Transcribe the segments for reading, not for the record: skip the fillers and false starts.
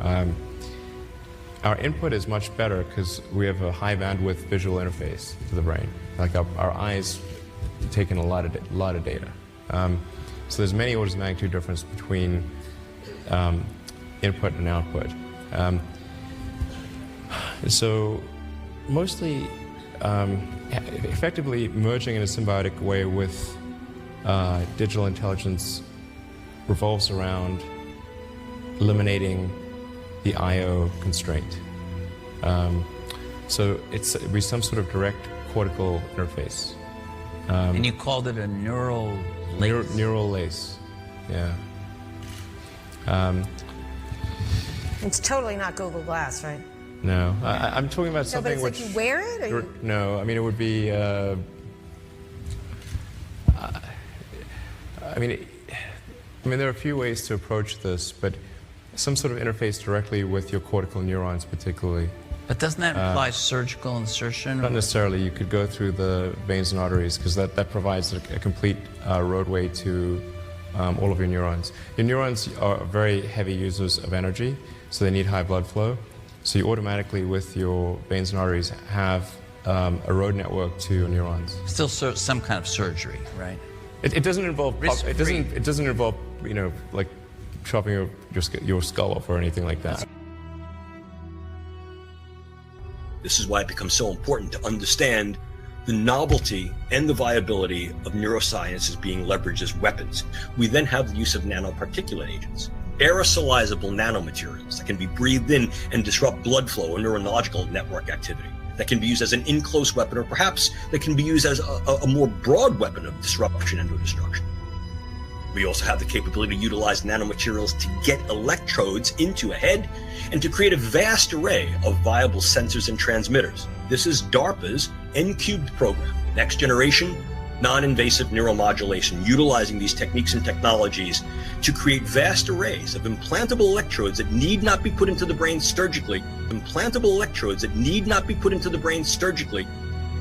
Our input is much better because we have a high bandwidth visual interface to the brain. Like our eyes take in a lot of data. So there's many orders of magnitude difference between input and output. So mostly effectively merging in a symbiotic way with digital intelligence revolves around eliminating the I/O constraint. So it'd be some sort of direct cortical interface. And you called it a neural lace? Neural lace, yeah. It's totally not Google Glass, right? No, I'm talking about something but it's which... like you wear it? Or No, I mean, it would be... I mean, there are a few ways to approach this, but some sort of interface directly with your cortical neurons particularly. But doesn't that imply surgical insertion? Not necessarily. You could go through the veins and arteries because that provides a complete roadway to all of your neurons. Your neurons are very heavy users of energy, so they need high blood flow. So you automatically, with your veins and arteries, have a road network to your neurons. Still some kind of surgery, right? It doesn't involve... Risk-free. It doesn't involve, like chopping your skull off or anything like that. This is why it becomes so important to understand the novelty and the viability of neuroscience as being leveraged as weapons. We then have the use of nanoparticulate agents, aerosolizable nanomaterials that can be breathed in and disrupt blood flow or neurological network activity, that can be used as an in-close weapon, or perhaps that can be used as a more broad weapon of disruption and destruction. We also have the capability to utilize nanomaterials to get electrodes into a head and to create a vast array of viable sensors and transmitters. This is DARPA's N-Cubed program, next generation non-invasive neuromodulation, utilizing these techniques and technologies to create vast arrays of implantable electrodes that need not be put into the brain surgically,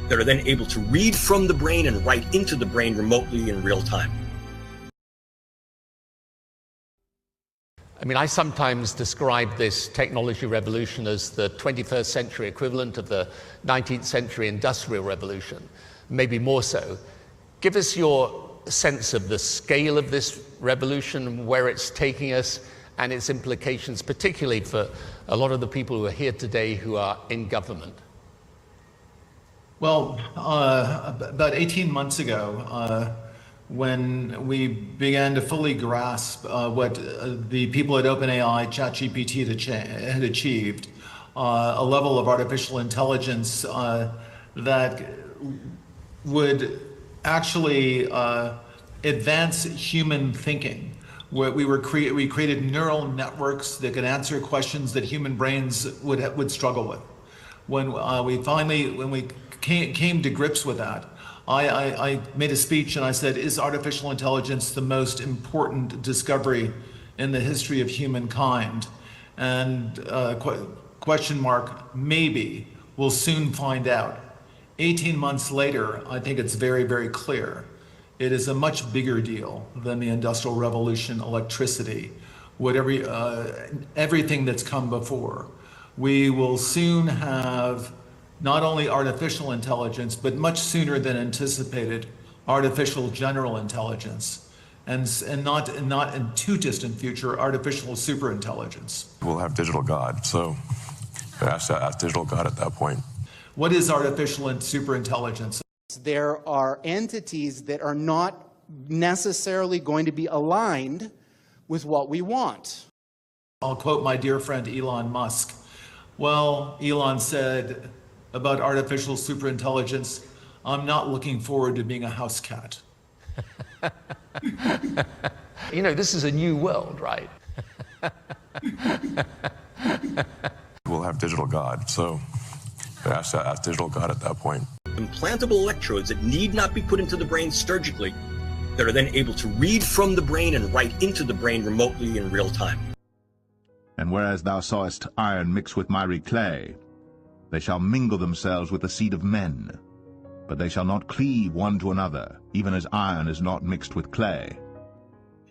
that are then able to read from the brain and write into the brain remotely in real time. I mean, I sometimes describe this technology revolution as the 21st century equivalent of the 19th century industrial revolution, maybe more so. Give us your sense of the scale of this revolution, where it's taking us, and its implications, particularly for a lot of the people who are here today who are in government. Well, about 18 months ago, when we began to fully grasp what the people at OpenAI, ChatGPT had achieved, a level of artificial intelligence that would actually advance human thinking. We created neural networks that could answer questions that human brains would struggle with. When we came to grips with that, I made a speech and I said, is artificial intelligence the most important discovery in the history of humankind? And question mark, maybe. We'll soon find out. 18 months later, I think it's very, very clear. It is a much bigger deal than the Industrial Revolution, electricity, everything that's come before. We will soon have not only artificial intelligence, but much sooner than anticipated, artificial general intelligence, and not in too distant future, artificial superintelligence. We'll have digital God, so ask digital God at that point. What is artificial and superintelligence? There are entities that are not necessarily going to be aligned with what we want. I'll quote my dear friend Elon Musk. Well, Elon said about artificial superintelligence, I'm not looking forward to being a house cat. You know, this is a new world, right? We'll have digital God, so ask digital God at that point. Implantable electrodes that need not be put into the brain surgically, that are then able to read from the brain and write into the brain remotely in real time. And whereas thou sawest iron mixed with miry clay, they shall mingle themselves with the seed of men, but they shall not cleave one to another, even as iron is not mixed with clay.